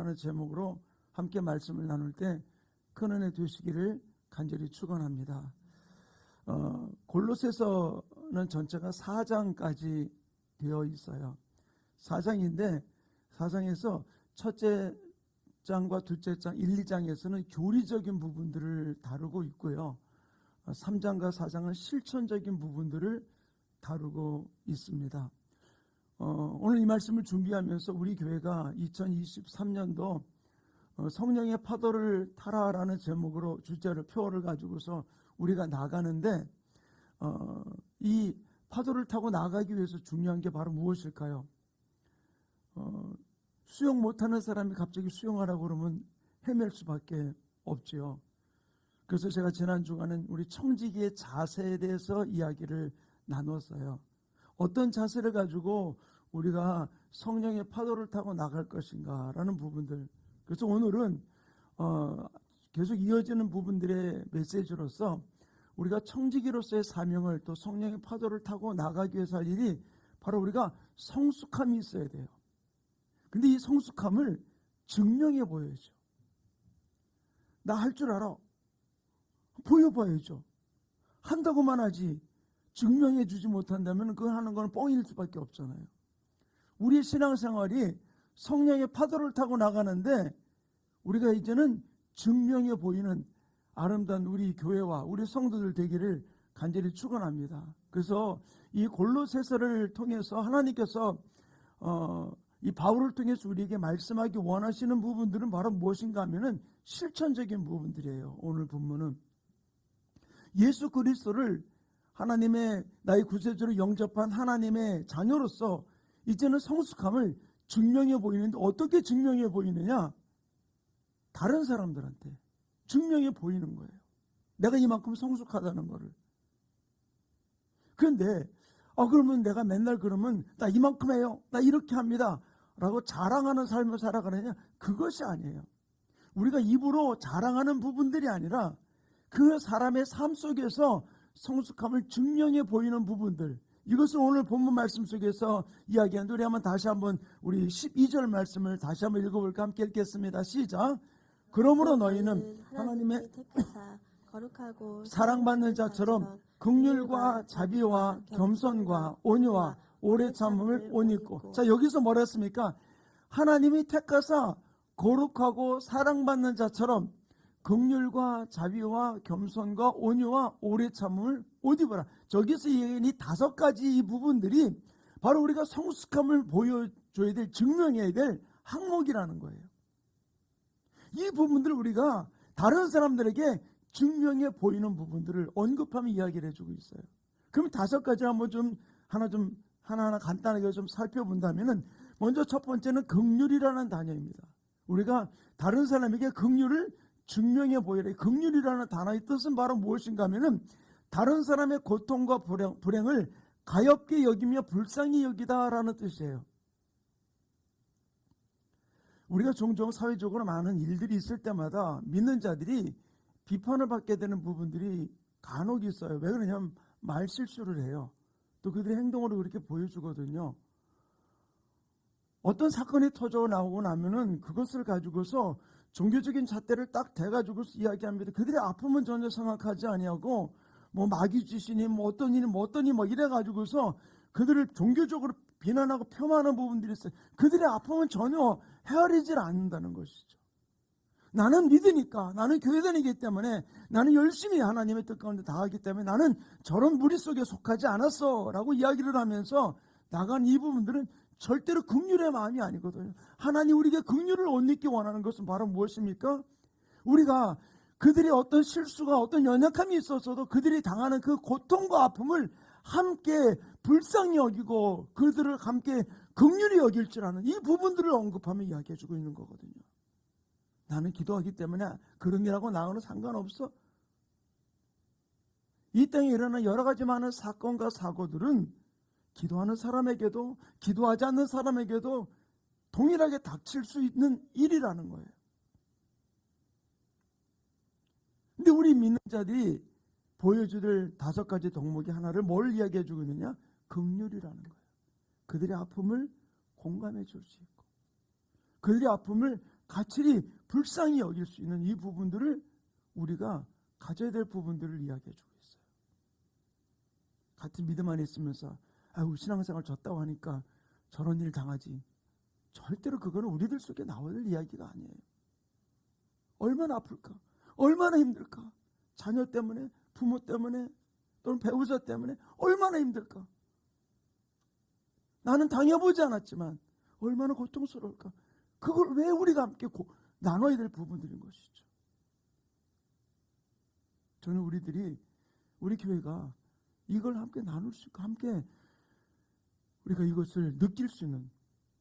제목이라는 제목으로 함께 말씀을 나눌 때 큰 은혜 되시기를 간절히 축원합니다. 골로새서는 전체가 4장까지 되어 있어요. 4장인데 4장에서 첫째 장과 둘째 장, 1, 2장에서는 교리적인 부분들을 다루고 있고요. 3장과 4장은 실천적인 부분들을 다루고 있습니다. 오늘 이 말씀을 준비하면서 우리 교회가 2023년도 성령의 파도를 타라라는 제목으로 주제를 표어를 가지고서 우리가 나가는데 이 파도를 타고 나가기 위해서 중요한 게 바로 무엇일까요? 수영 못하는 사람이 갑자기 수영하라고 그러면 헤맬 수밖에 없죠. 그래서 제가 지난 주간은 우리 청지기의 자세에 대해서 이야기를 나눴어요. 어떤 자세를 가지고 우리가 성령의 파도를 타고 나갈 것인가라는 부분들. 그래서 오늘은 계속 이어지는 부분들의 메시지로서 우리가 청지기로서의 사명을 또 성령의 파도를 타고 나가기 위해서 할 일이 바로 우리가 성숙함이 있어야 돼요. 근데 이 성숙함을 증명해 보여야죠. 나 할 줄 알아. 보여봐야죠. 한다고만 하지 증명해 주지 못한다면 그거 하는 건 뻥일 수밖에 없잖아요. 우리의 신앙생활이 성령의 파도를 타고 나가는데 우리가 이제는 증명해 보이는 아름다운 우리 교회와 우리 성도들 되기를 간절히 축원합니다. 그래서 이 골로새서를 통해서 하나님께서 이 바울을 통해서 우리에게 말씀하기 원하시는 부분들은 바로 무엇인가 하면은 실천적인 부분들이에요. 오늘 본문은 예수 그리스도를 하나님의 나의 구세주로 영접한 하나님의 자녀로서 이제는 성숙함을 증명해 보이는데 어떻게 증명해 보이느냐? 다른 사람들한테 증명해 보이는 거예요. 내가 이만큼 성숙하다는 거를. 그런데 그러면 내가 맨날 그러면 나 이만큼 해요. 나 이렇게 합니다. 라고 자랑하는 삶을 살아가느냐? 그것이 아니에요. 우리가 입으로 자랑하는 부분들이 아니라 그 사람의 삶 속에서 성숙함을 증명해 보이는 부분들, 이것을 오늘 본문 말씀 속에서 이야기하는데 우리 한번 다시 한번 우리 12절 말씀을 다시 한번 읽어볼까? 함께 읽겠습니다. 시작. 그러므로 너희는 하나님의 택하사 거룩하고 사랑받는 자처럼 긍휼과 자비와 겸손과 온유와 오래 참음을 옷 입고. 자, 여기서 뭐라 했습니까? 하나님이 택하사 거룩하고 사랑받는 자처럼 긍휼과 자비와 겸손과 온유와 오래 참음을 옷 입어라. 저기서 이 5가지 이 부분들이 바로 우리가 성숙함을 보여줘야 될, 증명해야 될 항목이라는 거예요. 이 부분들을 우리가 다른 사람들에게 증명해 보이는 부분들을 언급하며 이야기를 해주고 있어요. 그럼 5가지 한번 하나하나 간단하게 좀 살펴본다면은 먼저 첫 번째는 긍휼이라는 단어입니다. 우리가 다른 사람에게 긍휼을 증명해 보이라. 긍휼이라는 단어의 뜻은 바로 무엇인가 하면은 다른 사람의 고통과 불행을 가엾게 여기며 불쌍히 여기다라는 뜻이에요. 우리가 종종 사회적으로 많은 일들이 있을 때마다 믿는 자들이 비판을 받게 되는 부분들이 간혹 있어요. 왜 그러냐면 말실수를 해요. 또 그들의 행동으로 그렇게 보여주거든요. 어떤 사건이 터져 나오고 나면은 그것을 가지고서 종교적인 잣대를 딱 대가지고 이야기합니다. 그들의 아픔은 전혀 생각하지 아니하고 마귀 귀신이 어떤 일이 이래가지고서 그들을 종교적으로 비난하고 폄하하는 부분들이 있어요. 그들의 아픔은 전혀 헤아리질 않는다는 것이죠. 나는 믿으니까, 나는 교회 다니기 때문에, 나는 열심히 하나님의 뜻 가운데 다하기 때문에 나는 저런 무리 속에 속하지 않았어 라고 이야기를 하면서 나간 이 부분들은 절대로 긍휼의 마음이 아니거든요. 하나님 우리에게 긍휼을 옷 입기 원하는 것은 바로 무엇입니까? 우리가 그들이 어떤 실수가 어떤 연약함이 있었어도 그들이 당하는 그 고통과 아픔을 함께 불쌍히 여기고 그들을 함께 긍휼히 여길 줄 아는 이 부분들을 언급하며 이야기해주고 있는 거거든요. 나는 기도하기 때문에 그런 일하고 나하고는 상관없어. 이 땅에 일어나는 여러 가지 많은 사건과 사고들은 기도하는 사람에게도 기도하지 않는 사람에게도 동일하게 닥칠 수 있는 일이라는 거예요. 근데 우리 믿는 자들이 보여줄 5가지 덕목이 하나를 뭘 이야기해 주고 있느냐? 긍휼이라는 거예요. 그들의 아픔을 공감해 줄 수 있고 그들의 아픔을 가치를 불쌍히 여길 수 있는 이 부분들을 우리가 가져야 될 부분들을 이야기해 주고 있어요. 같은 믿음 안에 있으면서 아유 신앙생활 졌다고 하니까 저런 일 당하지. 절대로 그거는 우리들 속에 나와야 될 이야기가 아니에요. 얼마나 아플까? 얼마나 힘들까? 자녀 때문에, 부모 때문에, 또는 배우자 때문에 얼마나 힘들까? 나는 당해보지 않았지만 얼마나 고통스러울까? 그걸 왜 우리가 함께 나눠야 될 부분들인 것이죠. 저는 우리 교회가 이걸 함께 나눌 수 있고 함께 우리가 이것을 느낄 수 있는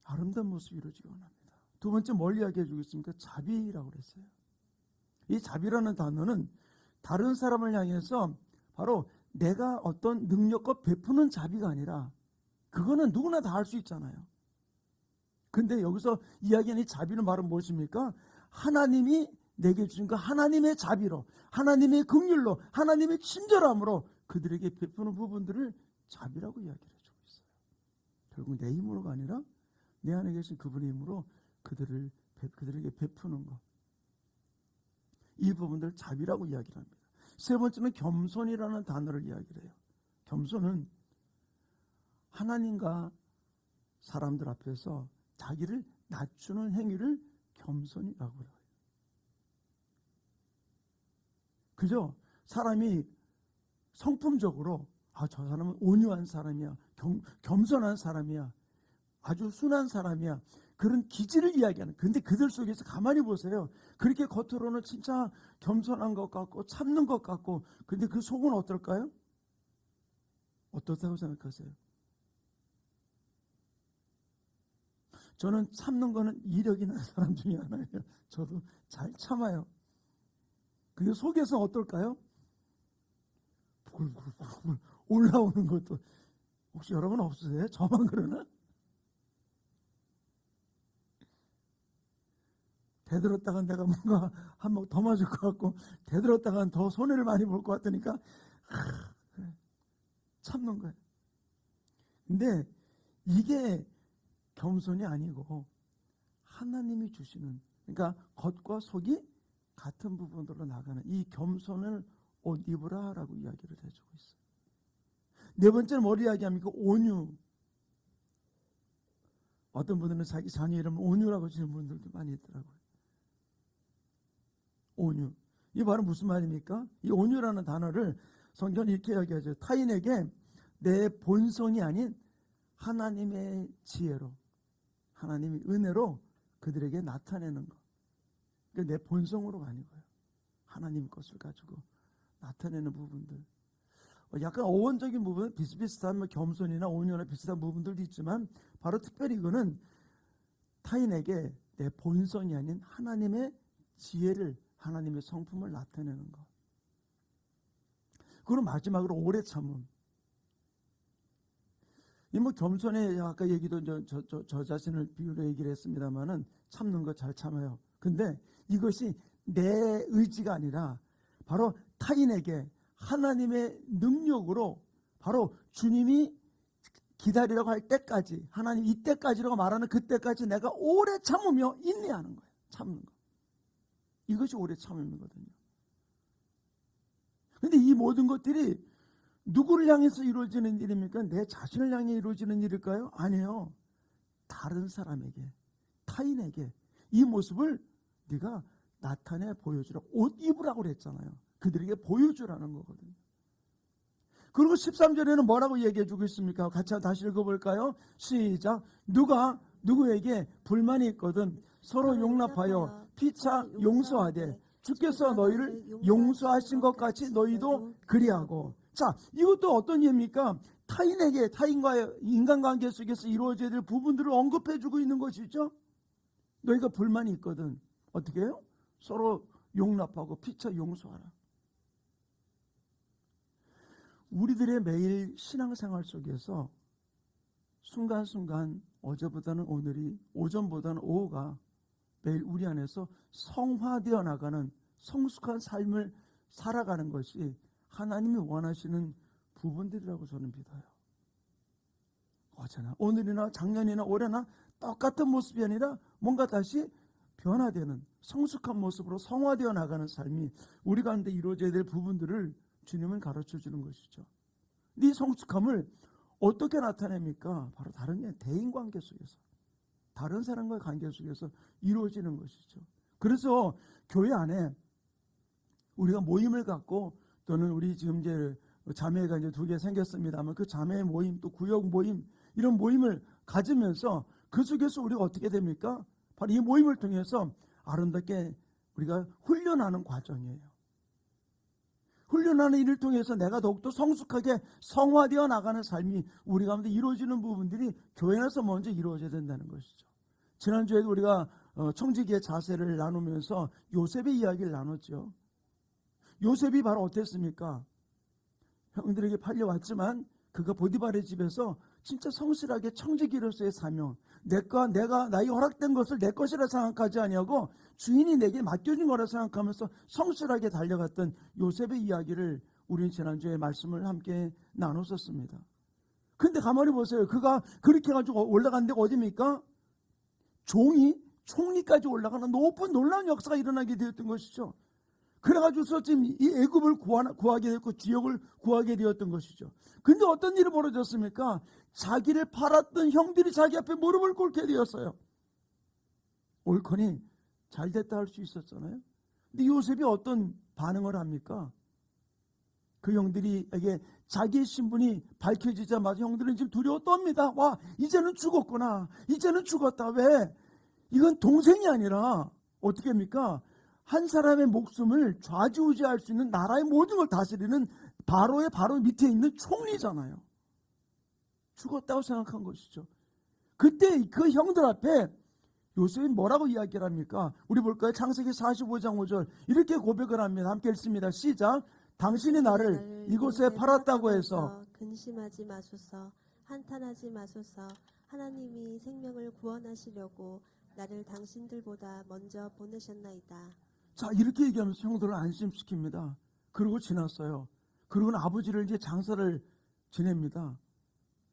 아름다운 모습이 이루어지기 원합니다. 두 번째 뭘 이야기해 주겠습니까? 자비라고 그랬어요. 이 자비라는 단어는 다른 사람을 향해서 바로 내가 어떤 능력과 베푸는 자비가 아니라 그거는 누구나 다 할 수 있잖아요. 근데 여기서 이야기하는 이 자비는 말은 무엇입니까? 하나님이 내게 주신 그 하나님의 자비로, 하나님의 긍휼로, 하나님의 친절함으로 그들에게 베푸는 부분들을 자비라고 이야기를 해주고 있어요. 결국 내 힘으로가 아니라 내 안에 계신 그분의 힘으로 그들에게 베푸는 것. 이 부분들을 자비라고 이야기를 합니다. 세 번째는 겸손이라는 단어를 이야기를 해요. 겸손은 하나님과 사람들 앞에서 자기를 낮추는 행위를 겸손이라고 해요. 그죠? 사람이 성품적으로 저 사람은 온유한 사람이야, 겸손한 사람이야, 아주 순한 사람이야, 그런 기질을 이야기하는. 근데 그들 속에서 가만히 보세요. 그렇게 겉으로는 진짜 겸손한 것 같고 참는 것 같고, 근데 그 속은 어떨까요? 어떻다고 생각하세요? 저는 참는 거는 이력이 있는 사람 중에 하나예요. 저도 잘 참아요. 근데 속에서 어떨까요? 부글부글 올라오는 것도 혹시 여러분 없으세요? 저만 그러나? 되들었다가 내가 뭔가 한 번 더 맞을 것 같고, 되들었다가 더 손해를 많이 볼 것 같으니까 그래, 참는 거예요. 근데 이게 겸손이 아니고 하나님이 주시는, 그러니까 겉과 속이 같은 부분으로 나가는 이 겸손을 옷 입으라라고 이야기를 해주고 있어요. 네 번째는 뭘 이야기합니까? 온유. 어떤 분들은 자기 자녀 이름을 온유라고 지는 분들도 많이 있더라고요. 온유. 이 말은 무슨 말입니까? 이 온유라는 단어를 성경이 이렇게 이야기하죠. 타인에게 내 본성이 아닌 하나님의 지혜로, 하나님의 은혜로 그들에게 나타내는 것. 그러니까 내 본성으로가 아니고요. 하나님 것을 가지고 나타내는 부분들. 약간 어원적인 부분, 비슷비슷한 겸손이나 온유나 비슷한 부분들도 있지만 바로 특별히 이거는 타인에게 내 본성이 아닌 하나님의 지혜를, 하나님의 성품을 나타내는 것. 그리고 마지막으로 오래 참음. 이 겸손에 아까 얘기도 저 자신을 비유로 얘기를 했습니다만은 참는 거 잘 참아요. 근데 이것이 내 의지가 아니라 바로 타인에게 하나님의 능력으로 바로 주님이 기다리라고 할 때까지, 하나님 이때까지라고 말하는 그때까지 내가 오래 참으며 인내하는 거예요. 참는 거. 이것이 오래 참음이거든요. 근데 이 모든 것들이 누구를 향해서 이루어지는 일입니까? 내 자신을 향해 이루어지는 일일까요? 아니에요. 다른 사람에게, 타인에게 이 모습을 네가 나타내 보여주라. 옷 입으라고 그랬잖아요. 그들에게 보여주라는 거거든요. 그리고 13절에는 뭐라고 얘기해 주고 있습니까? 같이 다시 읽어볼까요? 시작. 누가 누구에게 불만이 있거든 서로 용납하여 피차 용서하되 주께서 너희를 용서하신 것 같이 너희도 그리하고. 자, 이것도 어떤 예입니까? 타인에게, 타인과의 인간관계 속에서 이루어져야 될 부분들을 언급해 주고 있는 것이죠. 너희가 불만이 있거든 어떻게 해요? 서로 용납하고 피차 용서하라. 우리들의 매일 신앙생활 속에서 순간순간 어제보다는 오늘이, 오전보다는 오후가 매일 우리 안에서 성화되어 나가는 성숙한 삶을 살아가는 것이 하나님이 원하시는 부분들이라고 저는 믿어요. 어제나 오늘이나 작년이나 올해나 똑같은 모습이 아니라 뭔가 다시 변화되는 성숙한 모습으로 성화되어 나가는 삶이 우리 가운데 이루어져야 될 부분들을 주님은 가르쳐 주는 것이죠. 이 성숙함을 어떻게 나타냅니까? 바로 다른 게 대인관계 속에서, 다른 사람과의 관계 속에서 이루어지는 것이죠. 그래서 교회 안에 우리가 모임을 갖고, 또는 우리 지금 이제 자매가 이제 2개 생겼습니다만 그 자매 모임, 또 구역 모임, 이런 모임을 가지면서 그 속에서 우리가 어떻게 됩니까? 바로 이 모임을 통해서 아름답게 우리가 훈련하는 과정이에요. 훈련하는 일을 통해서 내가 더욱더 성숙하게 성화되어 나가는 삶이 우리 가운데 이루어지는 부분들이 교회 안에서 먼저 이루어져야 된다는 것이죠. 지난주에도 우리가 청지기의 자세를 나누면서 요셉의 이야기를 나눴죠. 요셉이 바로 어땠습니까? 형들에게 팔려왔지만 그가 보디발의 집에서 진짜 성실하게 청지기로서의 사명, 내가 나의 허락된 것을 내 것이라 생각하지 아니하고 주인이 내게 맡겨진 거라 생각하면서 성실하게 달려갔던 요셉의 이야기를 우리는 지난주에 말씀을 함께 나눴었습니다. 근데 가만히 보세요. 그가 그렇게 해가지고 올라간 데가 어디입니까? 총리까지 올라가는 높은 놀라운 역사가 일어나게 되었던 것이죠. 그래가지고서 지금 이 애굽을 구하게 됐고 지역을 구하게 되었던 것이죠. 근데 어떤 일이 벌어졌습니까? 자기를 팔았던 형들이 자기 앞에 무릎을 꿇게 되었어요. 옳거니 잘 됐다 할 수 있었잖아요. 근데 요셉이 어떤 반응을 합니까? 그 형들이에게 자기의 신분이 밝혀지자마자 형들은 지금 두려워 떱니다. 와, 이제는 죽었구나. 이제는 죽었다. 왜? 이건 동생이 아니라 어떻게 합니까? 한 사람의 목숨을 좌지우지할 수 있는 나라의 모든 걸 다스리는 바로의 바로 밑에 있는 총리잖아요. 죽었다고 생각한 것이죠. 그때 그 형들 앞에 요셉이 뭐라고 이야기를 합니까? 우리 볼까요? 창세기 45장 5절 이렇게 고백을 합니다. 함께 읽습니다. 시작. 당신이 나를 이곳에 팔았다고 해서 근심하지 마소서, 한탄하지 마소서. 하나님이 생명을 구원하시려고 나를 당신들보다 먼저 보내셨나이다. 자, 이렇게 얘기하면서 형들을 안심시킵니다. 그러고 지났어요. 그러고는 아버지를 이제 장사를 지냅니다.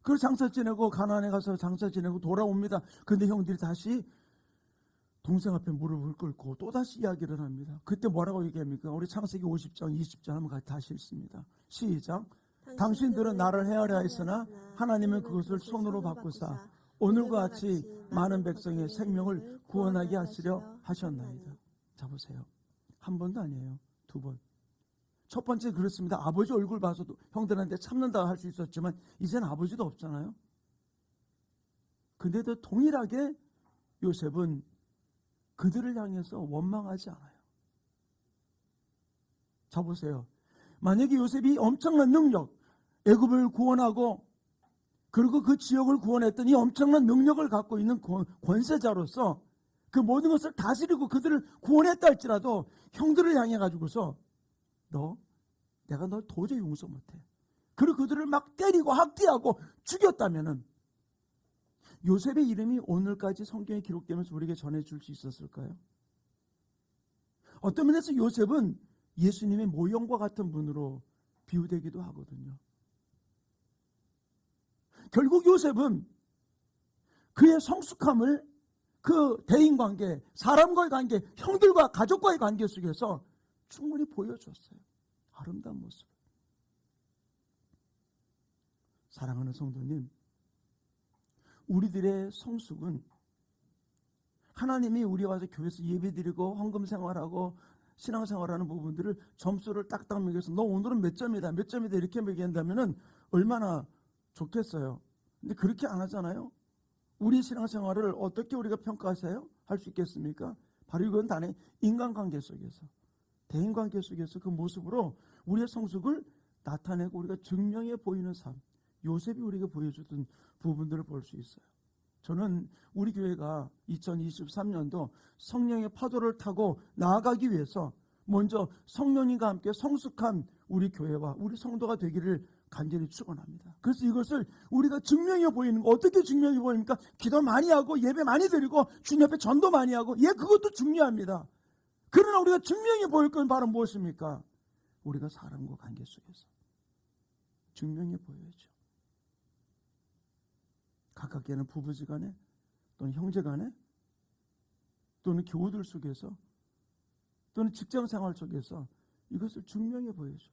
그리고 장사 지내고 가나안에 가서 장사 지내고 돌아옵니다. 근데 형들이 다시 동생 앞에 무릎을 꿇고 또다시 이야기를 합니다. 그때 뭐라고 얘기합니까? 우리 창세기 50장 20절 한번 다시 읽습니다. 시작. 당신들은 나를 헤아려 했으나 하나님은 그것을 손으로 바꾸사 오늘과 같이 많은 백성의 생명을 구원하게 하시려 하셨나이다. 자, 보세요. 한 번도 아니에요. 2번. 첫 번째 그렇습니다. 아버지 얼굴 봐서도 형들한테 참는다 할 수 있었지만 이제는 아버지도 없잖아요. 근데도 동일하게 요셉은 그들을 향해서 원망하지 않아요. 자, 보세요. 만약에 요셉이 엄청난 능력, 애굽을 구원하고 그리고 그 지역을 구원했던 이 엄청난 능력을 갖고 있는 권세자로서 그 모든 것을 다스리고 그들을 구원했다 할지라도 형들을 향해 가지고서 내가 널 도저히 용서 못해. 그리고 그들을 막 때리고 학대하고 죽였다면은 요셉의 이름이 오늘까지 성경에 기록되면서 우리에게 전해줄 수 있었을까요? 어떤 면에서 요셉은 예수님의 모형과 같은 분으로 비유되기도 하거든요. 결국 요셉은 그의 성숙함을 그 대인관계, 사람과의 관계, 형들과 가족과의 관계 속에서 충분히 보여줬어요. 아름다운 모습. 사랑하는 성도님, 우리들의 성숙은 하나님이 우리 와서 교회에서 예배드리고 헌금 생활하고 신앙생활하는 부분들을 점수를 딱딱 매겨서 너 오늘은 몇 점이다 이렇게 매긴다면 얼마나 좋겠어요. 근데 그렇게 안 하잖아요. 우리 신앙생활을 어떻게 우리가 평가하세요? 할 수 있겠습니까? 바로 이건 단의 인간관계 속에서, 대인관계 속에서 그 모습으로 우리의 성숙을 나타내고 우리가 증명해 보이는 삶, 요셉이 우리에게 보여주던 부분들을 볼 수 있어요. 저는 우리 교회가 2023년도 성령의 파도를 타고 나아가기 위해서 먼저 성령님과 함께 성숙한 우리 교회와 우리 성도가 되기를 간절히 축원합니다. 그래서 이것을 우리가 증명해 보이는 거, 어떻게 증명해 보입니까? 기도 많이 하고 예배 많이 드리고 주님 앞에 전도 많이 하고, 그것도 중요합니다. 그러나 우리가 증명해 보일 건 바로 무엇입니까? 우리가 사람과 관계 속에서 증명해 보여야죠. 가깝게는 부부지간에 또는 형제간에 또는 교우들 속에서 또는 직장 생활 속에서 이것을 증명해 보여줘.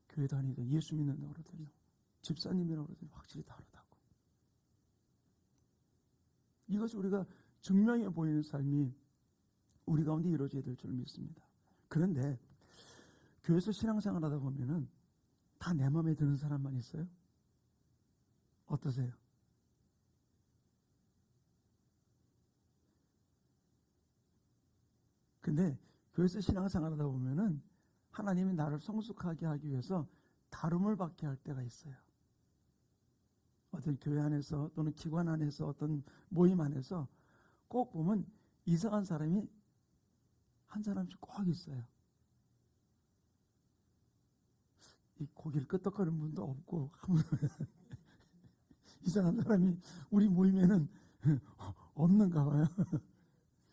교회 다니다 예수 믿는다고 그러더니 집사님이라고 그러더니 확실히 다르다고. 이것을 우리가 증명해 보이는 삶이 우리 가운데 이루어져야 될 줄 믿습니다. 그런데 교회에서 신앙생활 하다 보면은 다 내 마음에 드는 사람만 있어요? 어떠세요? 근데 교회에서 신앙생활 하다 보면은 하나님이 나를 성숙하게 하기 위해서 다름을 받게 할 때가 있어요. 어떤 교회 안에서 또는 기관 안에서 어떤 모임 안에서 꼭 보면 이상한 사람이 한 사람씩 꼭 있어요. 이 고개를 끄덕거리는 분도 없고 이상한 사람이 우리 모임에는 없는가 봐요.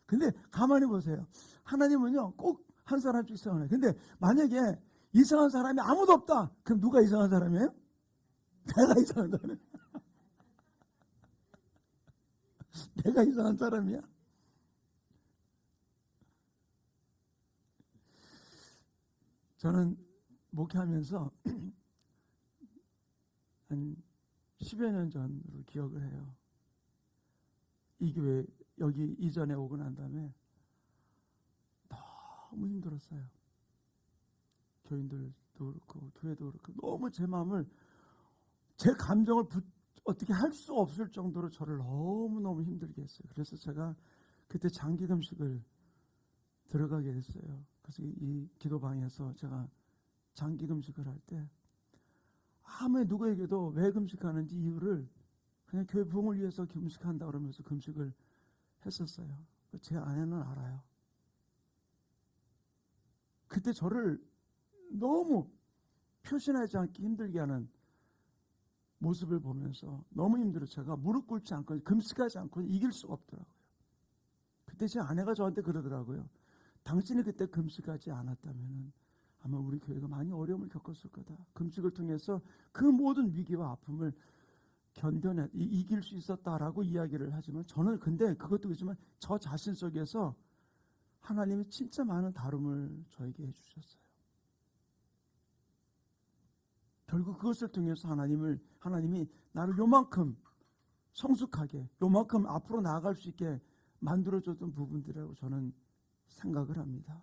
근데 가만히 보세요. 하나님은요 꼭 한 사람씩 세워놔요. 근데 만약에 이상한 사람이 아무도 없다. 그럼 누가 이상한 사람이에요? 내가 이상한 사람이야. 내가 이상한 사람이야. 저는 목회하면서 한 10여 년 전으로 기억을 해요. 이 교회 여기 이전에 오고 난 다음에 너무 힘들었어요. 교인들도 그렇고 교회도 그렇고 너무 제 마음을 제 감정을 어떻게 할 수 없을 정도로 저를 너무너무 힘들게 했어요. 그래서 제가 그때 장기 금식을 들어가게 됐어요. 그래서 이 기도방에서 제가 장기 금식을 할 때 아무리 누구에게도 왜 금식하는지 이유를 그냥 교회 부흥을 위해서 금식한다 그러면서 금식을 했었어요. 제 아내는 알아요. 그때 저를 너무 표신하지 않게 힘들게 하는 모습을 보면서 너무 힘들어 제가 무릎 꿇지 않고 금식하지 않고 이길 수가 없더라고요. 그때 제 아내가 저한테 그러더라고요. 당신이 그때 금식하지 않았다면 아마 우리 교회가 많이 어려움을 겪었을 거다. 금식을 통해서 그 모든 위기와 아픔을 이길 수 있었다라고 이야기를 하지만 저는 근데 그것도 그렇지만 저 자신 속에서 하나님이 진짜 많은 다름을 저에게 해주셨어요. 결국 그것을 통해서 하나님이 나를 요만큼 성숙하게 요만큼 앞으로 나아갈 수 있게 만들어줬던 부분들이라고 저는 생각을 합니다.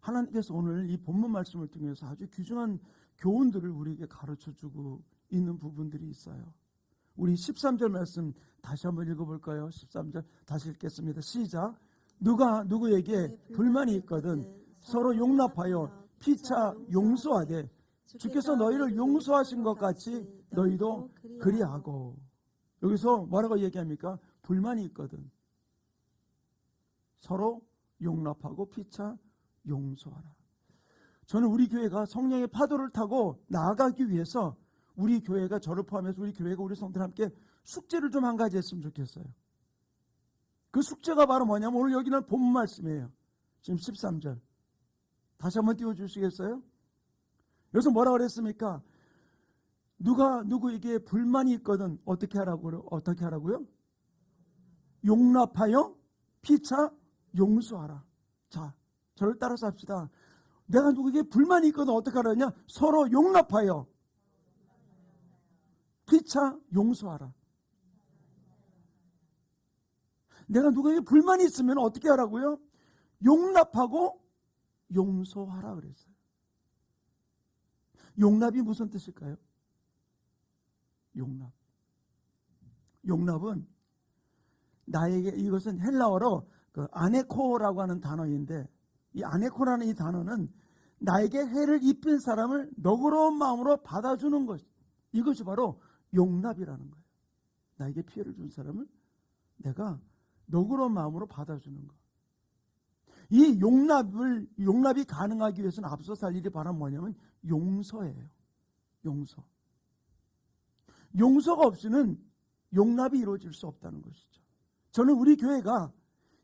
하나님께서 오늘 이 본문 말씀을 통해서 아주 귀중한 교훈들을 우리에게 가르쳐주고 있는 부분들이 있어요. 우리 13절 말씀 다시 한번 읽어볼까요? 13절 다시 읽겠습니다. 시작. 누가 누구에게 불만이 있거든 서로 용납하여 피차 용서하되 주께서 너희를 용서하신 것 같이 너희도 그리하고. 여기서 뭐라고 얘기합니까? 불만이 있거든 서로 용납하고 피차 용서하라. 저는 우리 교회가 성령의 파도를 타고 나아가기 위해서 우리 교회가 저를 포함해서 우리 교회가 우리 성도들 함께 숙제를 좀 한 가지 했으면 좋겠어요. 그 숙제가 바로 뭐냐면 오늘 여기는 본문 말씀이에요. 지금 13절 다시 한번 띄워주시겠어요? 여기서 뭐라고 그랬습니까? 누가 누구에게 불만이 있거든 어떻게 하라고요? 용납하여 피차 용서하라. 자, 저를 따라서 합시다. 내가 누구에게 불만이 있거든 어떻게 하라냐? 서로 용납하여 피차 용서하라. 내가 누구에게 불만이 있으면 어떻게 하라고요? 용납하고 용서하라 그랬어요. 용납이 무슨 뜻일까요? 용납은 나에게 이것은 헬라어로 그 아네코라고 하는 단어인데 이 아네코라는 이 단어는 나에게 해를 입힌 사람을 너그러운 마음으로 받아주는 것. 이것이 바로 용납이라는 거예요. 나에게 피해를 준 사람을 내가 너그러운 마음으로 받아주는 것. 이 용납이 가능하기 위해서는 앞서 살 일이 바로 뭐냐면 용서예요. 용서가 없이는 용납이 이루어질 수 없다는 것이죠. 저는 우리 교회가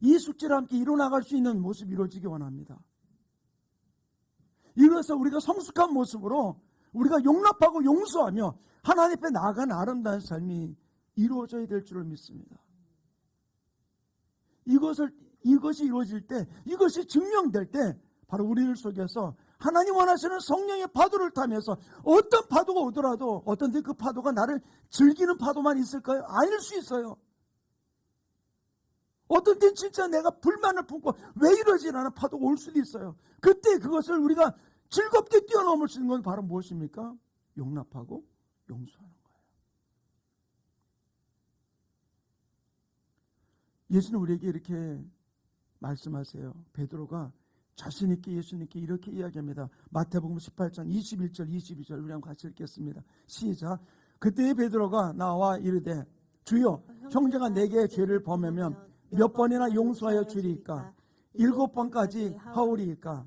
이 숙제를 함께 이뤄나갈 수 있는 모습이 이루어지기 원합니다. 이래서 우리가 성숙한 모습으로 우리가 용납하고 용서하며 하나님 앞에 나아가는 아름다운 삶이 이루어져야 될 줄을 믿습니다. 이것이 이루어질 때, 이것이 증명될 때 바로 우리들 속에서 하나님 원하시는 성령의 파도를 타면서 어떤 파도가 오더라도 어떤 때 그 파도가 나를 즐기는 파도만 있을까요? 아닐 수 있어요. 어떤 때는 진짜 내가 불만을 품고 왜 이러지? 라는 파도가 올 수도 있어요. 그때 그것을 우리가 즐겁게 뛰어넘을 수 있는 건 바로 무엇입니까? 용납하고 용서하는 거예요. 예수는 우리에게 이렇게 말씀하세요. 베드로가 자신 있게 예수님께 이렇게 이야기합니다. 마태복음 18장 21절 22절 우리 한번 같이 읽겠습니다. 시작. 그때 베드로가 나와 이르되 주여 형제가 내게 죄를 범하면 몇 번이나 용서하여 주리이까? 7번까지 하오리이까?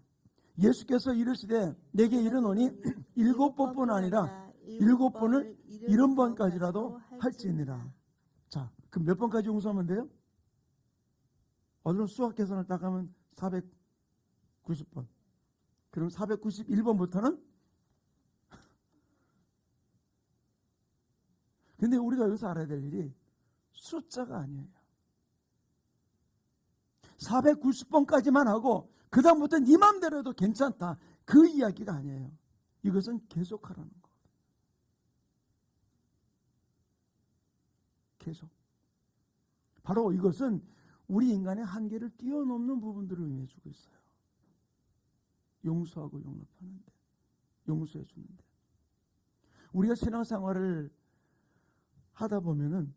예수께서 이르시되 내게 이르노니 7번뿐 아니라 7번을 70번까지라도 할지니라. 자, 그럼 몇 번까지 용서하면 돼요? 얼른 수학 계산을 딱 하면 490번. 그럼 491번부터는? 근데 우리가 여기서 알아야 될 일이 숫자가 아니에요. 490번까지만 하고 그 다음부터 네 맘대로 해도 괜찮다. 그 이야기가 아니에요. 이것은 계속하라는 거. 계속. 바로 이것은 우리 인간의 한계를 뛰어넘는 부분들을 의미해주고 있어요. 용서하고 용납하는데, 용서해 주는데. 우리가 신앙생활을 하다 보면은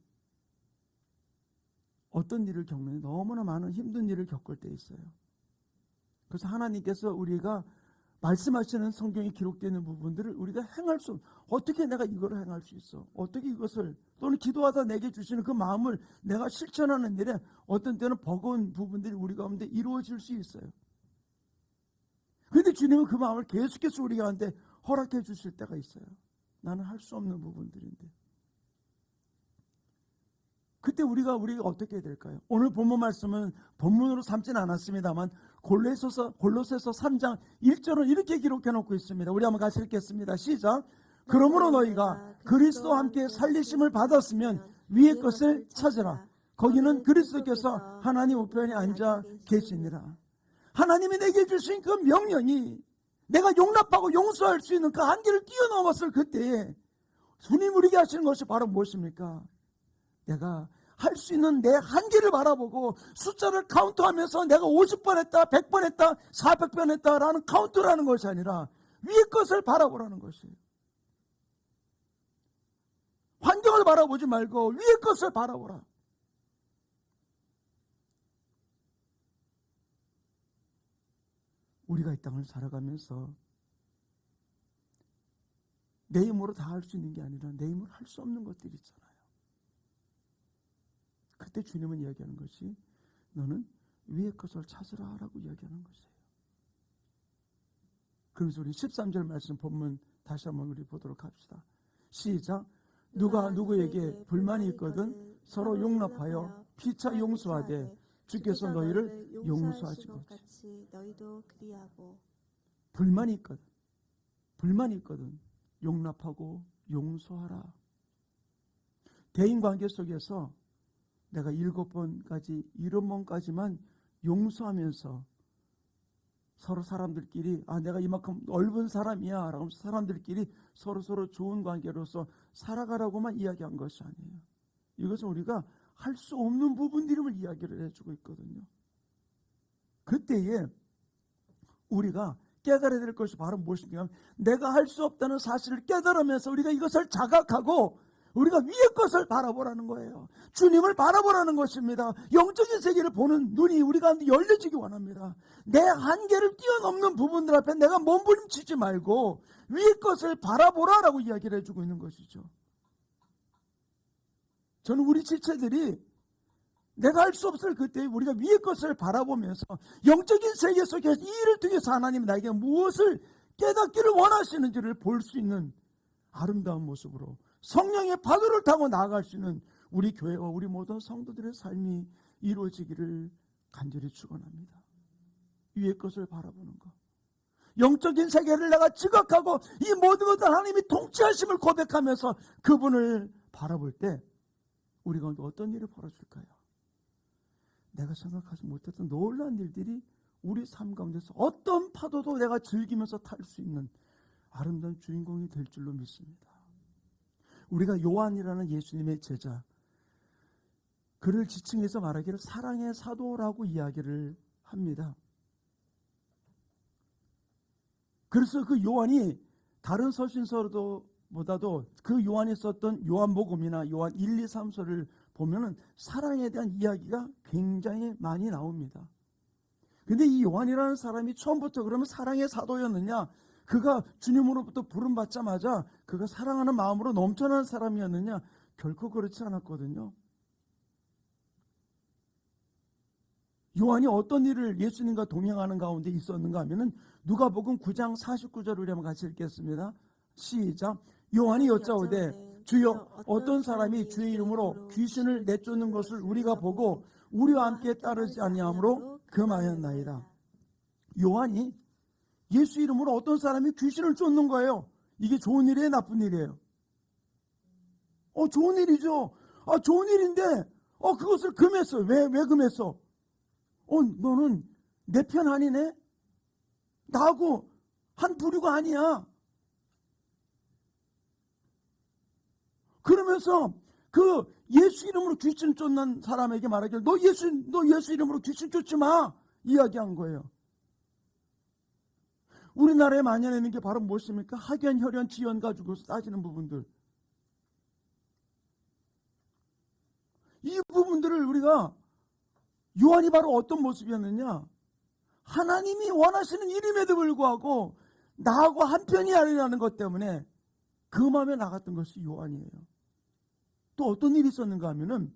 어떤 일을 겪느니 너무나 많은 힘든 일을 겪을 때 있어요. 그래서 하나님께서 우리가 말씀하시는 성경에 기록되어 있는 부분들을 우리가 행할 수, 어떻게 내가 이걸 행할 수 있어? 어떻게 이것을, 또는 기도하다 내게 주시는 그 마음을 내가 실천하는 일에 어떤 때는 버거운 부분들이 우리 가운데 이루어질 수 있어요. 그런데 주님은 그 마음을 계속해서 우리 가운데 허락해 주실 때가 있어요. 나는 할 수 없는 부분들인데. 그때 우리가 어떻게 해야 될까요? 오늘 본문 말씀은 본문으로 삼지는 않았습니다만 골로새서 3장 1절은 이렇게 기록해 놓고 있습니다. 우리 한번 같이 읽겠습니다. 시작. 그러므로 너희가 그리스도와 함께 살리심을 받았으면 위의 것을 찾으라. 거기는 그리스도께서 하나님 우편에 앉아 계시니라. 하나님이 내게 주신 그 명령이 내가 용납하고 용서할 수 있는 그 한계를 뛰어넘었을 그때에 주님 우리에게 하시는 것이 바로 무엇입니까? 내가 할 수 있는 내 한계를 바라보고 숫자를 카운트하면서 내가 50번 했다, 100번 했다, 400번 했다라는 카운트라는 것이 아니라 위의 것을 바라보라는 것이에요. 환경을 바라보지 말고 위의 것을 바라보라. 우리가 이 땅을 살아가면서 내 힘으로 다 할 수 있는 게 아니라 내 힘으로 할 수 없는 것들이 있잖아요. 그때 주님은 이야기하는 것이 너는 위의 것을 찾으라 라고 이야기하는 것이에요. 그래서 우리 13절 말씀 본문 다시 한번 우리 보도록 합시다. 시작. 누가 누구에게 불만이 있거든 서로 용납하여 피차 용서하되 주께서 너희를 용서하시고. 너희도 그리하고. 불만이 있거든 용납하고 용서하라. 대인관계 속에서 내가 7번까지 70번까지만 용서하면서 서로 사람들끼리 내가 이만큼 넓은 사람이야 라고 사람들끼리 서로 좋은 관계로서 살아가라고만 이야기한 것이 아니에요. 이것은 우리가 할 수 없는 부분들임을 이야기를 해주고 있거든요. 그때에 우리가 깨달아야 될 것이 바로 무엇인가? 내가 할 수 없다는 사실을 깨달으면서 우리가 이것을 자각하고 우리가 위의 것을 바라보라는 거예요. 주님을 바라보라는 것입니다. 영적인 세계를 보는 눈이 우리 가운데 열려지기 원합니다. 내 한계를 뛰어넘는 부분들 앞에 내가 몸부림치지 말고 위의 것을 바라보라라고 이야기를 해주고 있는 것이죠. 저는 우리 지체들이 내가 할 수 없을 그때 우리가 위의 것을 바라보면서 영적인 세계 속에서 이 일을 통해서 하나님이 나에게 무엇을 깨닫기를 원하시는지를 볼 수 있는 아름다운 모습으로 성령의 파도를 타고 나아갈 수 있는 우리 교회와 우리 모든 성도들의 삶이 이루어지기를 간절히 축원합니다. 위의 것을 바라보는 것. 영적인 세계를 내가 지각하고 이 모든 것들 하나님이 통치하심을 고백하면서 그분을 바라볼 때 우리가 어떤 일이 벌어질까요? 내가 생각하지 못했던 놀라운 일들이 우리 삶 가운데서 어떤 파도도 내가 즐기면서 탈 수 있는 아름다운 주인공이 될 줄로 믿습니다. 우리가 요한이라는 예수님의 제자, 그를 지칭해서 말하기를 사랑의 사도라고 이야기를 합니다. 그래서 그 요한이 다른 서신서보다도 그 요한이 썼던 요한복음이나 요한 1, 2, 3서를 보면은 사랑에 대한 이야기가 굉장히 많이 나옵니다. 근데 이 요한이라는 사람이 처음부터 그러면 사랑의 사도였느냐? 그가 주님으로부터 부름받자마자 그가 사랑하는 마음으로 넘쳐나는 사람이었느냐? 결코 그렇지 않았거든요. 요한이 어떤 일을 예수님과 동행하는 가운데 있었는가 하면은 누가복음 9장 49절을 우리 한번 같이 읽겠습니다. 시작. 요한이 여짜오되 주여 어떤 사람이 주의 이름으로 귀신을 내쫓는 것을 우리가 보고 우리와 함께 따르지 아니하므로 금하였나이다. 요한이 예수 이름으로 어떤 사람이 귀신을 쫓는 거예요. 이게 좋은 일이에요, 나쁜 일이에요? 좋은 일이죠. 좋은 일인데 그것을 금했어. 왜 금했어? 너는 내 편 아니네? 나하고 한 부류가 아니야. 그러면서 그 예수 이름으로 귀신 쫓는 사람에게 말하기를 너 예수 이름으로 귀신 쫓지 마 이야기한 거예요. 우리나라에 만연해 있는 게 바로 무엇입니까? 학연, 혈연, 지연 가지고 따지는 부분들. 이 부분들을 우리가 요한이 바로 어떤 모습이었느냐? 하나님이 원하시는 일임에도 불구하고 나하고 한편이 아니라는 것 때문에 그 마음에 나갔던 것이 요한이에요. 또 어떤 일이 있었는가 하면은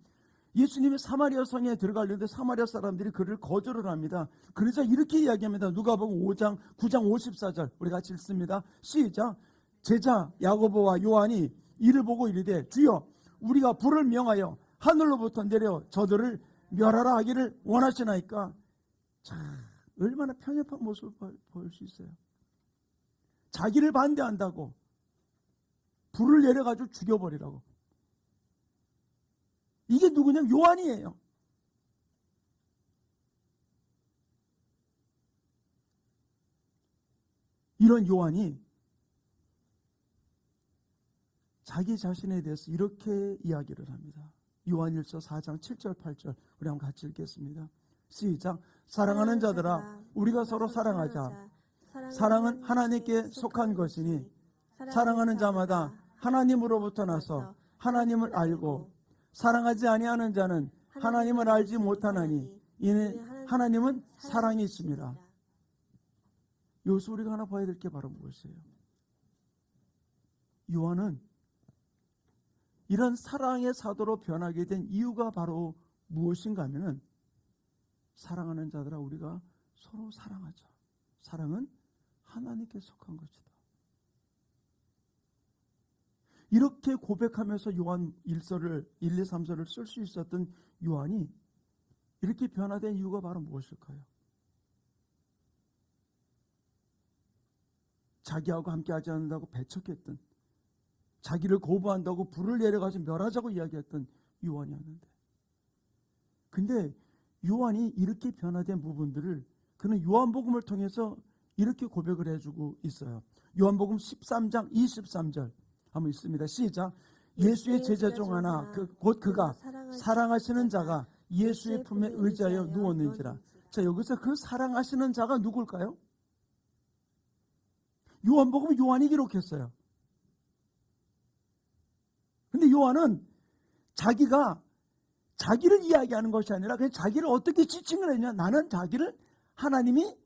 예수님이 사마리아 성에 들어가려는데 사마리아 사람들이 그를 거절을 합니다. 그러자 이렇게 이야기합니다. 누가복음 9장 54절 우리 같이 읽습니다. 시작. 제자 야고보와 요한이 이를 보고 이르되 주여 우리가 불을 명하여 하늘로부터 내려 저들을 멸하라 하기를 원하시나이까. 자, 얼마나 편협한 모습을 보일 수 있어요. 자기를 반대한다고 불을 내려가지고 죽여버리라고. 이게 누구냐면 요한이에요. 이런 요한이 자기 자신에 대해서 이렇게 이야기를 합니다. 요한일서 4장 7절 8절 우리 한번 같이 읽겠습니다. 시작. 사랑하는 자들아 우리가 서로 사랑하자. 사랑은 하나님께 속한 것이니 사랑하는 자마다 하나님으로부터 나서 하나님을 알고 사랑하지 아니하는 자는 하나님을 알지 못하나니 이는 하나님은 사랑이십니다. 여기서 우리가 하나 봐야 될 게 바로 무엇이에요? 요한은 이런 사랑의 사도로 변하게 된 이유가 바로 무엇인가 하면은 사랑하는 자들아 우리가 서로 사랑하자. 사랑은 하나님께 속한 것이다. 이렇게 고백하면서 요한 1서를 1, 2, 3서를 쓸 수 있었던 요한이 이렇게 변화된 이유가 바로 무엇일까요? 자기하고 함께 하지 않는다고 배척했던, 자기를 거부한다고 불을 내려가서 멸하자고 이야기했던 요한이었는데, 근데 요한이 이렇게 변화된 부분들을 그는 요한복음을 통해서 이렇게 고백을 해주고 있어요. 요한복음 13장 23절 한번 있습니다. 시작. 예수의 제자 중 하나 곧 그가 사랑하시는 자가 예수의 품에 의지하여 누웠는지라. 자, 여기서 그 사랑하시는 자가 누굴까요? 요한복음은 요한이 기록했어요. 근데 요한은 자기를 이야기하는 것이 아니라 그냥 자기를 어떻게 지칭을 했냐. 나는 자기를 하나님이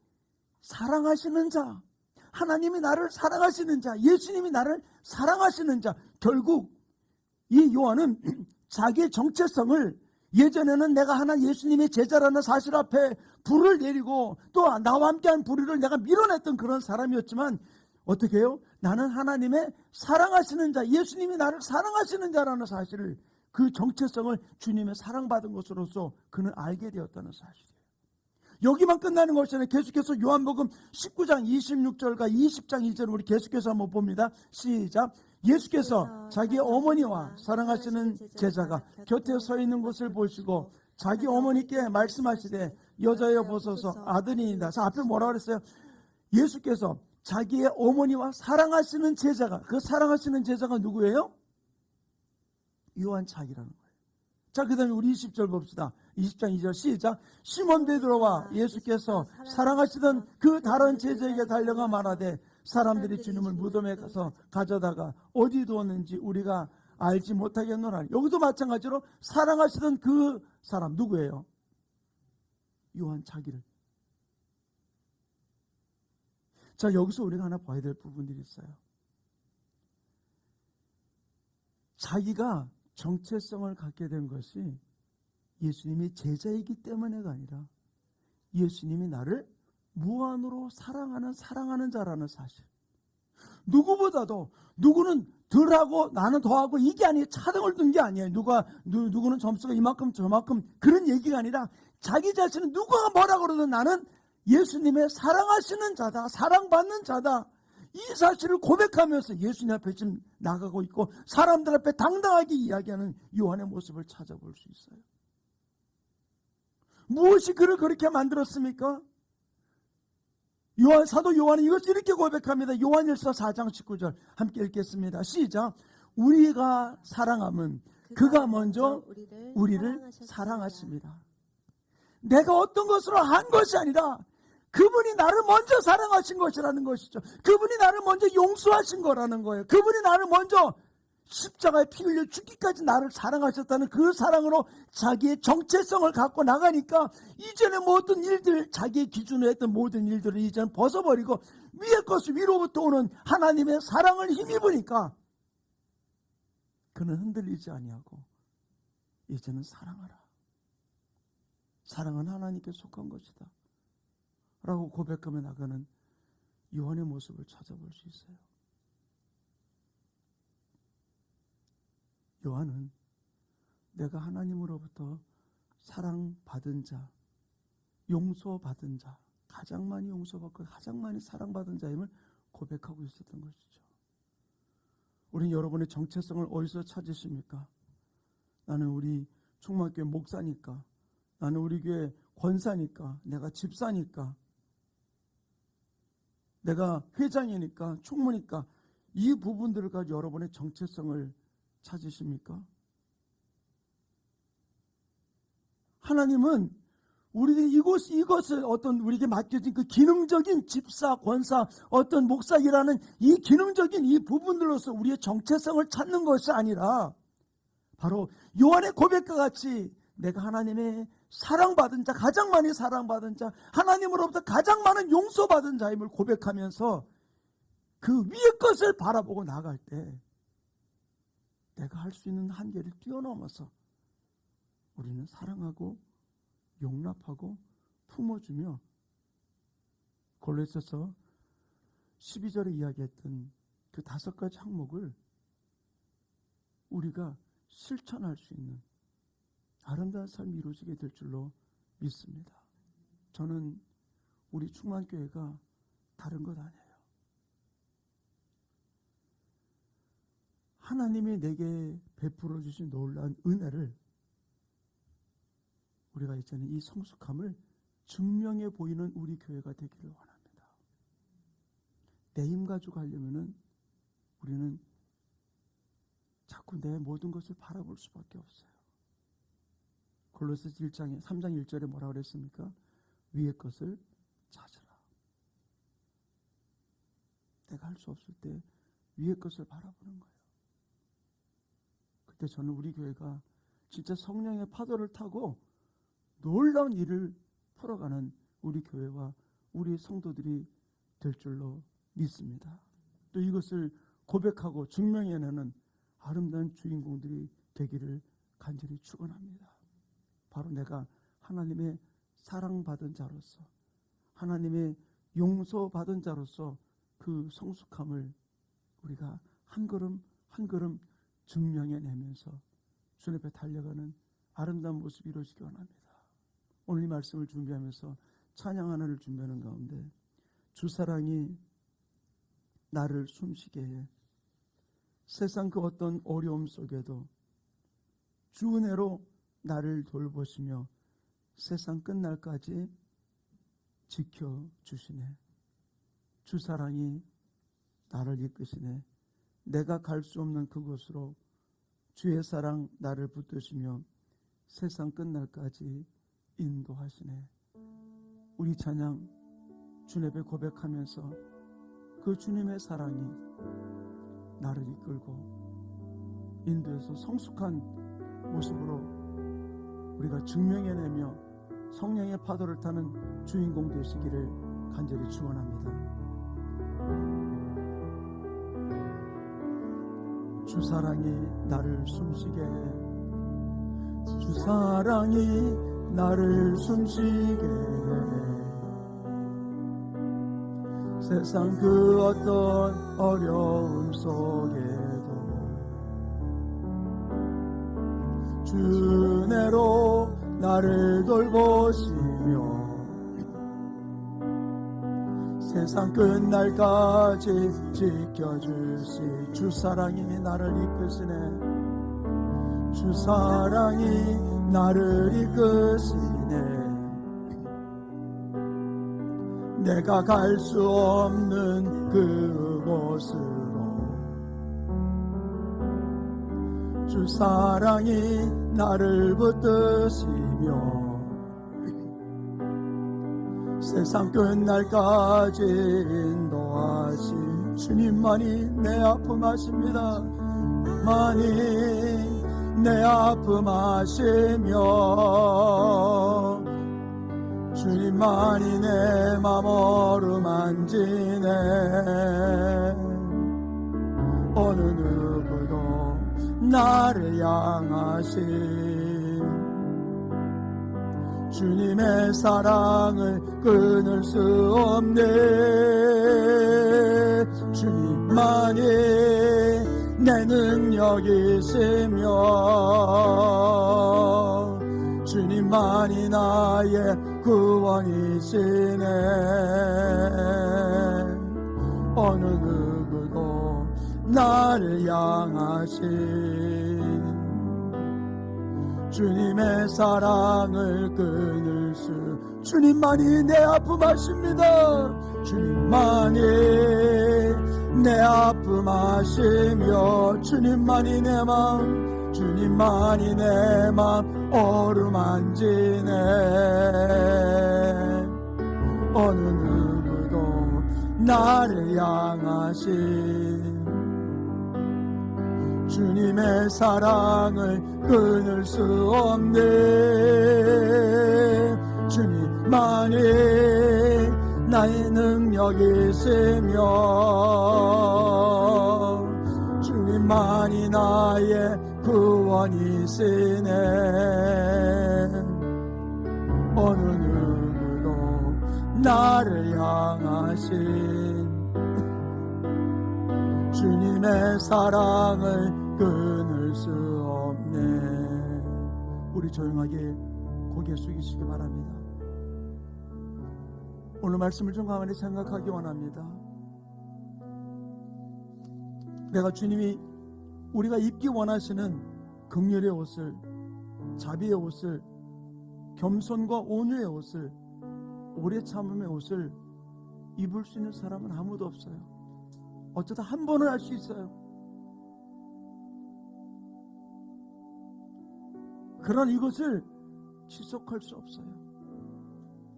사랑하시는 자, 하나님이 나를 사랑하시는 자, 예수님이 나를 사랑하시는 자. 결국 이 요한은 자기의 정체성을 예전에는 내가 하나 예수님의 제자라는 사실 앞에 불을 내리고 또 나와 함께한 불의를 내가 밀어냈던 그런 사람이었지만 어떻게 해요? 나는 하나님의 사랑하시는 자, 예수님이 나를 사랑하시는 자라는 사실을, 그 정체성을 주님의 사랑받은 것으로서 그는 알게 되었다는 사실이에요. 여기만 끝나는 것이 아니라 계속해서 요한복음 19장 26절과 20장 2절을 우리 계속해서 한번 봅니다. 시작. 예수께서 자기 어머니와 사랑하시는 제자가 곁에 서 있는 것을 보시고 자기 어머니께 말씀하시되 여자여 보소서 아들이니다. 자, 앞에 뭐라 그랬어요? 예수께서 자기의 어머니와 사랑하시는 제자가, 그 사랑하시는 제자가 누구예요? 요한 자기라는 거예요. 자, 그 다음에 우리 20절 봅시다. 20장 2절 시작. 시몬 베드로와 예수께서 사랑하시던 그 다른 제자에게 달려가 말하되 사람들이 주님을 무덤에 가서 가져다가 어디 두었는지 우리가 알지 못하겠노라. 여기도 마찬가지로 사랑하시던 그 사람 누구예요? 요한 자기를. 자, 여기서 우리가 하나 봐야 될 부분들이 있어요. 자기가 정체성을 갖게 된 것이 예수님이 제자이기 때문에가 아니라 예수님이 나를 무한으로 사랑하는 자라는 사실. 누구보다도 누구는 덜하고 나는 더하고 이게 아니에요. 차등을 둔 게 아니에요. 누구는 점수가 이만큼 저만큼 그런 얘기가 아니라 자기 자신은 누가 뭐라 그러든 나는 예수님의 사랑하시는 자다. 사랑받는 자다. 이 사실을 고백하면서 예수님 앞에 지금 나가고 있고 사람들 앞에 당당하게 이야기하는 요한의 모습을 찾아볼 수 있어요. 무엇이 그를 그렇게 만들었습니까? 사도 요한은 이것을 이렇게 고백합니다. 요한일서 4장 19절 함께 읽겠습니다. 시작. 우리가 사랑함은 그가 먼저 우리를 사랑하십니다. 내가 어떤 것으로 한 것이 아니라 그분이 나를 먼저 사랑하신 것이라는 것이죠. 그분이 나를 먼저 용서하신 거라는 거예요. 그분이 나를 먼저 십자가에 피 흘려 죽기까지 나를 사랑하셨다는 그 사랑으로 자기의 정체성을 갖고 나가니까 이전에 모든 일들, 자기의 기준으로 했던 모든 일들을 이제는 벗어버리고 위의 것을 위로부터 오는 하나님의 사랑을 힘입으니까 그는 흔들리지 아니하고 이제는 사랑하라. 사랑은 하나님께 속한 것이다 라고 고백하며 나가는 요한의 모습을 찾아볼 수 있어요. 요한은 내가 하나님으로부터 사랑받은 자, 용서받은 자, 가장 많이 용서받고 가장 많이 사랑받은 자임을 고백하고 있었던 것이죠. 우린 여러분의 정체성을 어디서 찾으십니까? 나는 우리 충만교회 목사니까, 나는 우리 교회 권사니까, 내가 집사니까, 내가 회장이니까, 총무니까 이 부분들을 가지고 여러분의 정체성을 찾으십니까? 하나님은 우리들이 이것을 어떤 우리에게 맡겨진 그 기능적인 집사, 권사, 어떤 목사이라는 이 기능적인 이 부분들로서 우리의 정체성을 찾는 것이 아니라 바로 요한의 고백과 같이 내가 하나님의 사랑받은 자, 가장 많이 사랑받은 자, 하나님으로부터 가장 많은 용서받은 자임을 고백하면서 그 위의 것을 바라보고 나갈 때 내가 할 수 있는 한계를 뛰어넘어서 우리는 사랑하고 용납하고 품어주며 골로새서 12절에 이야기했던 그 5가지 항목을 우리가 실천할 수 있는 아름다운 삶이 이루어지게 될 줄로 믿습니다. 저는 우리 충만교회가 다른 것 아니에요. 하나님이 내게 베풀어 주신 놀라운 은혜를 우리가 이제는 이 성숙함을 증명해 보이는 우리 교회가 되기를 원합니다. 내 힘 가지고 하려면은 우리는 자꾸 내 모든 것을 바라볼 수밖에 없어요. 골로새 3장 1절에 뭐라 그랬습니까? 위의 것을 찾으라. 내가 할 수 없을 때 위의 것을 바라보는 거예요. 그때 저는 우리 교회가 진짜 성령의 파도를 타고 놀라운 일을 풀어가는 우리 교회와 우리 성도들이 될 줄로 믿습니다. 또 이것을 고백하고 증명해내는 아름다운 주인공들이 되기를 간절히 축원합니다. 바로 내가 하나님의 사랑받은 자로서, 하나님의 용서받은 자로서 그 성숙함을 우리가 한 걸음 한 걸음 증명해내면서 주님 앞에 달려가는 아름다운 모습이 이루어지기 원합니다. 오늘 이 말씀을 준비하면서 찬양 하나를 준비하는 가운데 주 사랑이 나를 숨쉬게 해 세상 그 어떤 어려움 속에도 주 은혜로 나를 돌보시며 세상 끝날까지 지켜주시네. 주 사랑이 나를 이끄시네. 내가 갈 수 없는 그곳으로 주의 사랑 나를 붙드시며 세상 끝날까지 인도하시네. 우리 찬양 주님 앞에 고백하면서 그 주님의 사랑이 나를 이끌고 인도해서 성숙한 모습으로 우리가 증명해내며 성령의 파도를 타는 주인공 되시기를 간절히 축원합니다. 주 사랑이 나를 숨쉬게 해. 주 사랑이 나를 숨쉬게 해. 세상 그 어떤 어려움 속에도 주 은혜로 나를 돌보시며 세상 끝날까지 지켜주시. 주 사랑이 나를 이끄시네. 주 사랑이 나를 이끄시네. 내가 갈 수 없는 그곳으로 주 사랑이 나를 붙드시며 세상 끝날까지 인도하신 주님만이 내 아픔 아십니다. 만이 내 아픔 아시며 주님만이 내 맘 어루만지네. 어느 누구도 나를 향하신 주님의 사랑을 끊을 수 없네. 주님만이 내 능력이시며 주님만이 나의 구원이시네. 어느 누구도 나를 향하신 주님의 사랑을 끊을 수. 주님만이 내 아픔 아십니다. 주님만이 내 아픔 아시며 주님만이 내 마음, 주님만이 내 마음 어루만지네. 어느 누구도 나를 향하신 주님의 사랑을 끊을 수 없네. 주님만이 나의 능력이시며 주님만이 나의 구원이시네. 어느 누구도 나를 향하신 주님의 사랑을 끊을 수 없네. 우리 조용하게 고개 숙이시기 바랍니다. 오늘 말씀을 좀 가만히 생각하기 원합니다. 내가 주님이 우리가 입기 원하시는 긍휼의 옷을, 자비의 옷을, 겸손과 온유의 옷을, 오래 참음의 옷을 입을 수 있는 사람은 아무도 없어요. 어쩌다 한 번은 할 수 있어요. 그러나 이것을 지속할 수 없어요.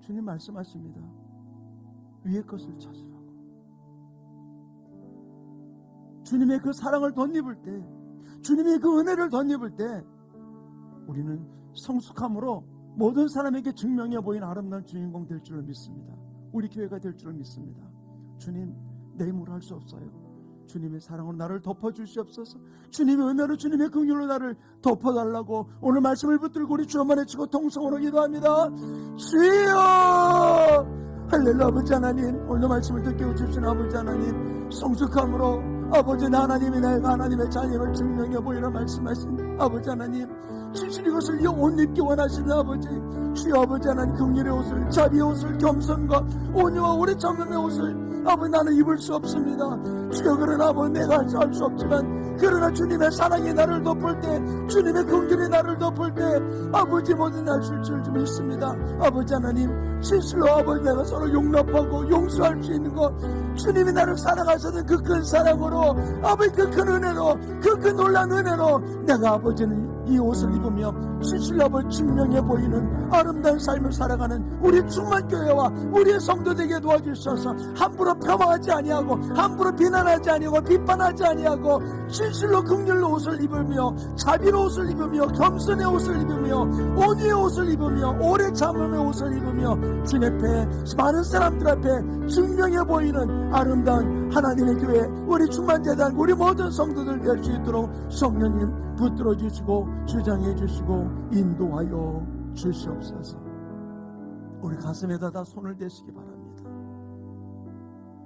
주님 말씀하십니다. 위의 것을 찾으라고. 주님의 그 사랑을 덧입을 때, 주님의 그 은혜를 덧입을 때 우리는 성숙함으로 모든 사람에게 증명해 보이는 아름다운 주인공 될 줄을 믿습니다. 우리 교회가 될 줄을 믿습니다. 주님, 내 힘으로 할 수 없어요. 주님의 사랑으로 나를 덮어주시옵소서. 주님의 은혜로, 주님의 긍휼로 나를 덮어달라고 오늘 말씀을 붙들고 우리 주여만 외치고 통성으로 기도합니다. 주여! 할렐루야. 아버지 하나님, 오늘 말씀을 듣게 해주신 아버지 하나님, 성숙함으로 아버지 하나님이 내가 하나님의 자녀를 증명해 보이라 말씀하신 아버지 하나님, 진실 이것을 옷 입기 원하시는 아버지, 주여 아버지 하나님 긍휼의 옷을, 자비의 옷을, 겸손과 온유와 오래 참음의 옷을 아버지 나는 입을 수 없습니다. 주여 그러나 아버지 내가 할 수 없지만 그러나 주님의 사랑이 나를 덮을 때 주님의 긍휼이 나를 덮을 때 아버지 모든 날줄 줄 믿습니다. 아버지 하나님 진실로 아버지 내가 서로 용납하고 용서할 수 있는 것 주님이 나를 사랑하시는 그 큰 사랑으로 아버지 그 큰 은혜로 그 큰 놀란 은혜로 내가 아버지는 이 옷을 입으며 진실로 아버지 증명해 보이는 아름다운 삶을 살아가는 우리 충만교회와 우리의 성도 되게 도와주셔서 함부로 폄하하지 아니하고 함부로 비난하지 아니하고 비판하지 아니하고 진실로 긍휼로 옷을 입으며 자비로 옷을 입으며 겸손의 옷을 입으며 온유의 옷을 입으며 오래 참음의 옷을 입으며 주님 앞에 많은 사람들 앞에 증명해 보이는 아름다운 하나님의 교회 우리 충만재단 우리 모든 성도들 될 수 있도록 성령님 붙들어 주시고 주장해 주시고 인도하여 주시옵소서. 우리 가슴에다 다 손을 대시기 바랍니다.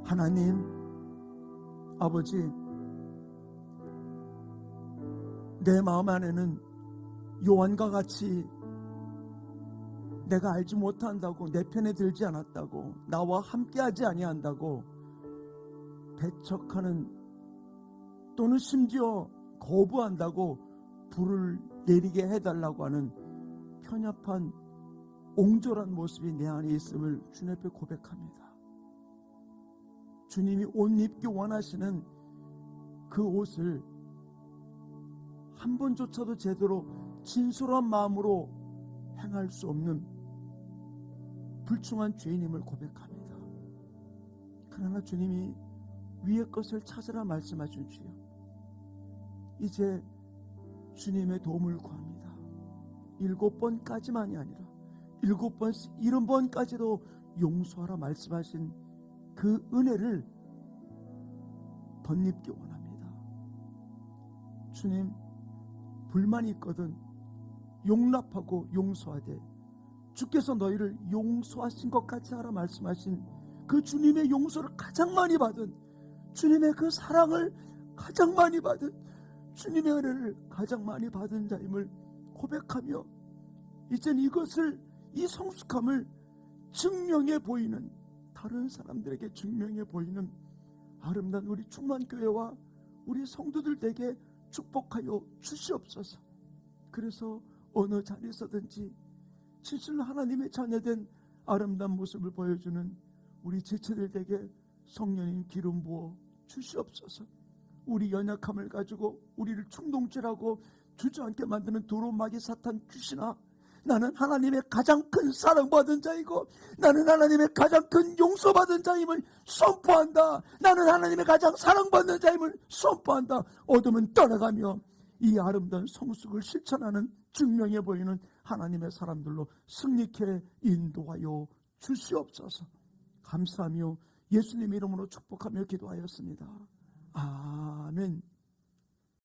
하나님 아버지 내 마음 안에는 요한과 같이 내가 알지 못한다고 내 편에 들지 않았다고 나와 함께하지 아니한다고 배척하는 또는 심지어 거부한다고 불을 내리게 해달라고 하는 편협한 옹졸한 모습이 내 안에 있음을 주님 앞에 고백합니다. 주님이 옷 입기 원하시는 그 옷을 한 번조차도 제대로 진솔한 마음으로 행할 수 없는 불충한 죄인임을 고백합니다. 그러나 주님이 위의 것을 찾으라 말씀하신 주여 이제 주님의 도움을 구합니다. 7번까지만이 아니라 70번까지도 용서하라 말씀하신 그 은혜를 덧입기 원합니다. 주님 불만이 있거든 용납하고 용서하되 주께서 너희를 용서하신 것 같이 하라 말씀하신 그 주님의 용서를 가장 많이 받은 주님의 그 사랑을 가장 많이 받은 주님의 은혜를 가장 많이 받은 자임을 고백하며 이젠 이것을 이 성숙함을 증명해 보이는 다른 사람들에게 증명해 보이는 아름다운 우리 충만교회와 우리 성도들에게 축복하여 주시옵소서. 그래서 어느 자리에서든지 진실로 하나님의 자녀된 아름다운 모습을 보여주는 우리 지체들에게 성령님 기름 부어 주시옵소서. 우리 연약함을 가지고 우리를 충동질하고 주저앉게 만드는 두루마기 사탄 귀신아 나는 하나님의 가장 큰 사랑받은 자이고 나는 하나님의 가장 큰 용서받은 자임을 선포한다. 나는 하나님의 가장 사랑받는 자임을 선포한다. 어둠은 떠나가며 이 아름다운 성숙을 실천하는 증명해 보이는 하나님의 사람들로 승리케 인도하여 주시옵소서. 감사하며 예수님 이름으로 축복하며 기도하였습니다.